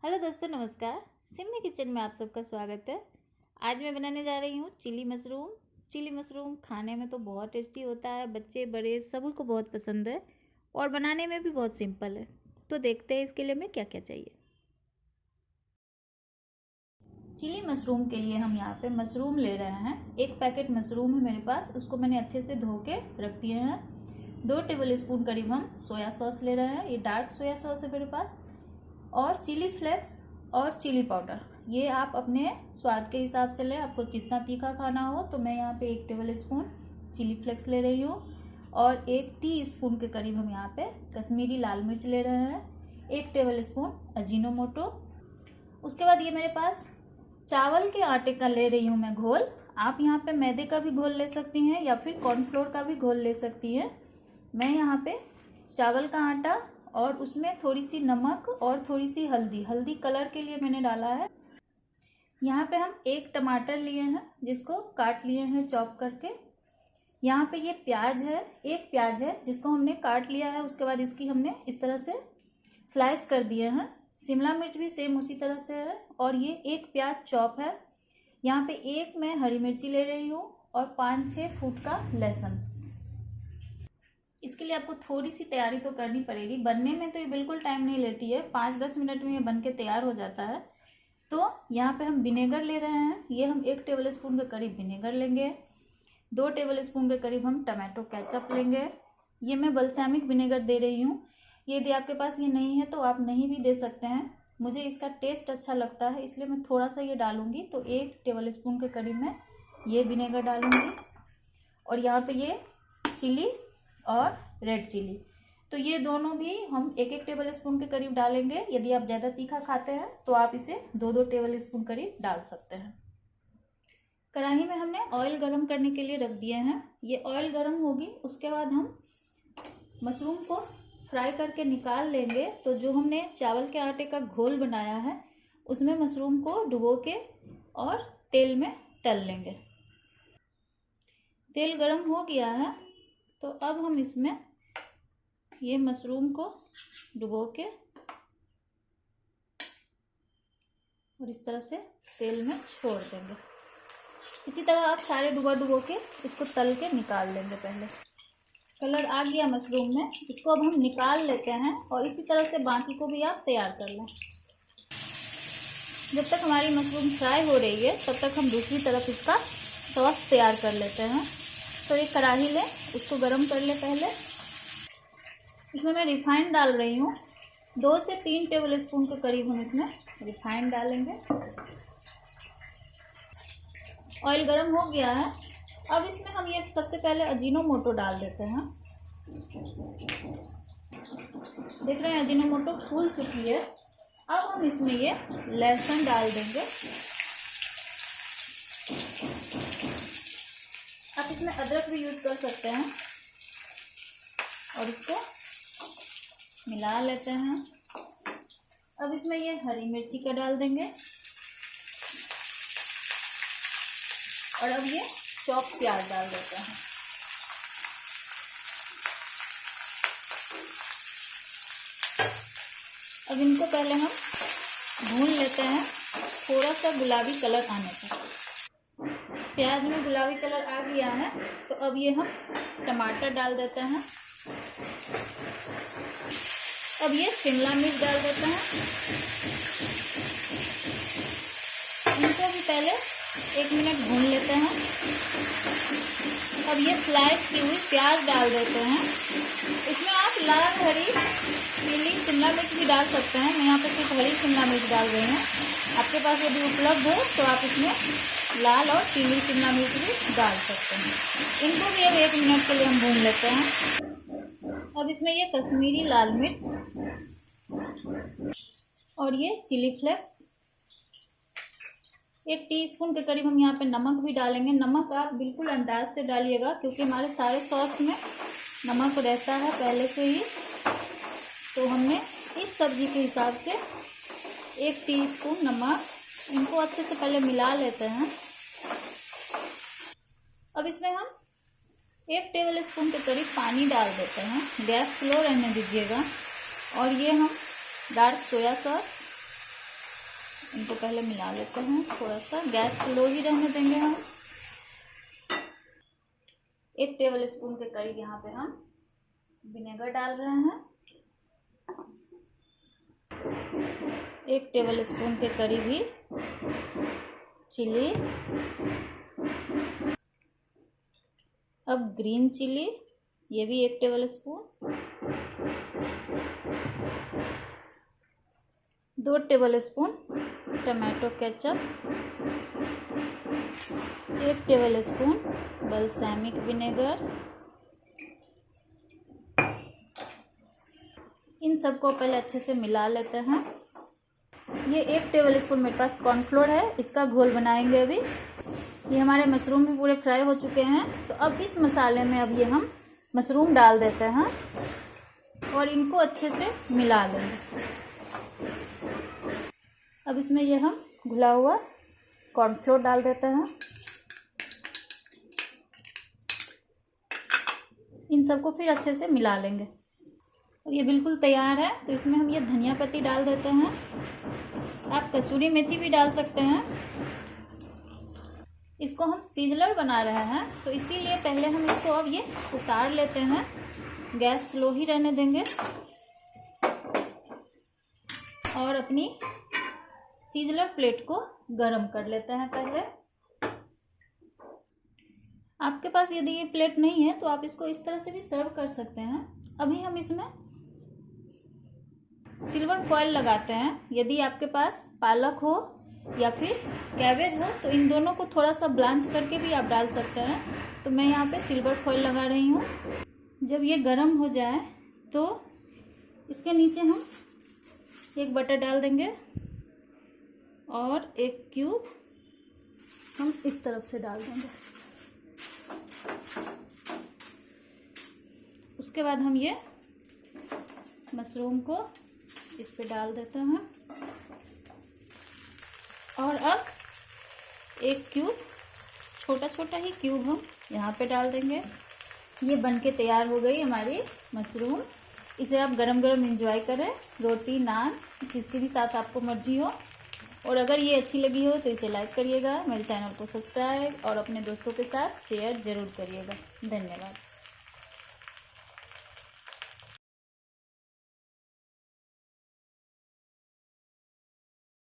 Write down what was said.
Hello दोस्तों, नमस्कार। Simi kitchen में आप सबका स्वागत है। आज मैं बनाने जा रही हूँ चिली मशरूम। चिली मशरूम खाने में तो बहुत टेस्टी होता है, बच्चे बड़े सभी को बहुत पसंद है और बनाने में भी बहुत सिंपल है। तो देखते हैं इसके लिए हमें क्या क्या चाहिए। चिली मशरूम के लिए हम यहाँ पे मशरूम ले रहे हैं। एक पैकेट मशरूम है मेरे पास, उसको मैंने अच्छे से धो के रख दिए हैं। 2 टेबल स्पून करीब हम सोया सॉस ले रहे हैं, ये डार्क सोया सॉस है मेरे पास। और चिली फ्लेक्स और चिली पाउडर, ये आप अपने स्वाद के हिसाब से लें, आपको जितना तीखा खाना हो। तो मैं यहाँ पे 1 टेबल स्पून चिली फ्लेक्स ले रही हूँ और 1 टीस्पून के करीब हम यहाँ पे कश्मीरी लाल मिर्च ले रहे हैं, 1 टेबल स्पून अजीनोमोटो। उसके बाद ये मेरे पास चावल के आटे का ले रही हूँ मैं घोल। आप यहाँ पे मैदे का भी घोल ले सकती हैं या फिर कॉर्नफ्लोर का भी घोल ले सकती हैं। मैं यहाँ पे चावल का आटा और उसमें थोड़ी सी नमक और थोड़ी सी हल्दी कलर के लिए मैंने डाला है। यहाँ पे हम 1 टमाटर लिए हैं जिसको काट लिए हैं चॉप करके। यहाँ पे ये प्याज है, 1 प्याज है जिसको हमने काट लिया है। उसके बाद इसकी हमने इस तरह से स्लाइस कर दिए हैं। शिमला मिर्च भी सेम उसी तरह से है और ये 1 प्याज चॉप है। यहाँ पे 1 मैं हरी मिर्ची ले रही हूँ और 5-6 फूट का लहसुन। इसके लिए आपको थोड़ी सी तैयारी तो करनी पड़ेगी। बनने में तो ये बिल्कुल टाइम नहीं लेती है, 5-10 मिनट में ये बन के तैयार हो जाता है। तो यहाँ पे हम विनेगर ले रहे हैं, ये हम 1 टेबल स्पून के करीब विनेगर लेंगे। 2 टेबल स्पून के करीब हम टमाटो केचप लेंगे। ये मैं बल्सामिक विनेगर दे रही हूँ, यदि आपके पास ये नहीं है तो आप नहीं भी दे सकते हैं। मुझे इसका टेस्ट अच्छा लगता है इसलिए मैं थोड़ा सा ये डालूंगी। तो 1 टेबल स्पून के करीब मैं ये विनेगर डालूंगी। और यहाँ पे ये चिली और रेड चिली, तो ये दोनों भी हम 1-1 टेबल स्पून के करीब डालेंगे। यदि आप ज़्यादा तीखा खाते हैं तो आप इसे 2-2 टेबल स्पून करीब डाल सकते हैं। कढ़ाई में हमने ऑयल गरम करने के लिए रख दिए हैं। ये ऑयल गरम होगी, उसके बाद हम मशरूम को फ्राई करके निकाल लेंगे। तो जो हमने चावल के आटे का घोल बनाया है उसमें मशरूम को डुबो के और तेल में तल लेंगे। तेल गरम हो गया है तो अब हम इसमें ये मशरूम को डुबो के और इस तरह से तेल में छोड़ देंगे। इसी तरह आप सारे डुबो के इसको तल के निकाल लेंगे। पहले कलर आ गया मशरूम में, इसको अब हम निकाल लेते हैं और इसी तरह से बाकी को भी आप तैयार कर लें। जब तक हमारी मशरूम फ्राई हो रही है तब तक हम दूसरी तरफ इसका सॉस तैयार कर लेते हैं। तो एक कढ़ाई लें, उसको गरम कर ले। पहले इसमें मैं रिफाइंड डाल रही हूँ, 2 से 3 टेबल स्पून के करीब हम इसमें रिफाइंड डालेंगे। ऑयल गरम हो गया है, अब इसमें हम ये सबसे पहले अजीनोमोटो डाल देते हैं। देख रहे हैं अजीनोमोटो फूल चुकी है। अब हम इसमें ये लहसुन डाल देंगे। आप इसमें अदरक भी यूज कर सकते हैं और इसको मिला लेते हैं। अब इसमें ये हरी मिर्ची का डाल देंगे और अब ये चॉप प्याज डाल देते हैं। अब इनको पहले हम भून लेते हैं थोड़ा सा गुलाबी कलर आने तक। प्याज में गुलाबी कलर आ गया है तो अब ये हम टमाटर डाल देते हैं। अब ये शिमला मिर्च डाल देते हैं। इनको भी पहले 1 मिनट भून लेते हैं। अब ये स्लाइस की हुई प्याज डाल देते हैं। इसमें आप लाल, हरी, पीली शिमला मिर्च भी डाल सकते हैं। मैं यहाँ पे सिर्फ हरी शिमला मिर्च डाल रही हूँ। आपके पास यदि उपलब्ध हो तो आप इसमें लाल और पीली शिमला मिर्च भी डाल सकते हैं। इनको भी अब 1 मिनट के लिए हम भून लेते हैं। अब इसमें ये कश्मीरी लाल मिर्च और ये चिली फ्लेक्स, 1 टीस्पून के करीब हम यहाँ पे नमक भी डालेंगे। नमक आप बिल्कुल अंदाज से डालिएगा क्योंकि हमारे सारे सॉस में नमक रहता है पहले से ही। तो हमने इस सब्जी के हिसाब से 1 टीस्पून नमक, इनको अच्छे से पहले मिला लेते हैं। अब इसमें हम 1 टेबल स्पून के करीब पानी डाल देते हैं। गैस स्लो रहने दीजिएगा। और ये हम डार्क सोया सॉस इनको पहले मिला लेते हैं। थोड़ा सा गैस स्लो ही रहने देंगे हम। 1 टेबल स्पून के करीब यहाँ पे हम विनेगर डाल रहे हैं। 1 टेबल स्पून के करीब ही चिली। अब ग्रीन चिली, ये भी 1 tablespoon. 2 tablespoon tomato ketchup. 1 tablespoon balsamic vinegar. इन सबको पहले अच्छे से मिला लेते हैं। ये 1 टेबल स्पून मेरे पास कॉर्नफ्लोर है, इसका घोल बनाएंगे अभी। ये हमारे मशरूम भी पूरे फ्राई हो चुके हैं। तो अब इस मसाले में अब ये हम मशरूम डाल देते हैं और इनको अच्छे से मिला लेंगे। अब इसमें ये हम घुला हुआ कॉर्नफ्लोर डाल देते हैं। इन सबको फिर अच्छे से मिला लेंगे और ये बिल्कुल तैयार है। तो इसमें हम ये धनिया पत्ती डाल देते हैं। आप कसूरी मेथी भी डाल सकते हैं। इसको हम सीजलर बना रहे हैं तो इसीलिए पहले हम इसको अब ये उतार लेते हैं। गैस स्लो ही रहने देंगे और अपनी सीजलर प्लेट को गरम कर लेते हैं पहले। आपके पास यदि ये प्लेट नहीं है तो आप इसको इस तरह से भी सर्व कर सकते हैं। अभी हम इसमें सिल्वर फॉयल लगाते हैं। यदि आपके पास पालक हो या फिर कैबेज हो तो इन दोनों को थोड़ा सा ब्लांच करके भी आप डाल सकते हैं। तो मैं यहाँ पे सिल्वर फॉयल लगा रही हूँ। जब ये गर्म हो जाए तो इसके नीचे हम 1 बटर डाल देंगे और 1 क्यूब हम इस तरफ से डाल देंगे। उसके बाद हम ये मशरूम को इस पे डाल देते हैं और अब 1 क्यूब, छोटा छोटा ही क्यूब हम यहाँ पे डाल देंगे। ये बनके तैयार हो गई हमारी मशरूम। इसे आप गरम गरम एंजॉय करें, रोटी नान जिसके भी साथ आपको मर्जी हो। और अगर ये अच्छी लगी हो तो इसे लाइक करिएगा, मेरे चैनल को सब्सक्राइब और अपने दोस्तों के साथ शेयर ज़रूर करिएगा। धन्यवाद।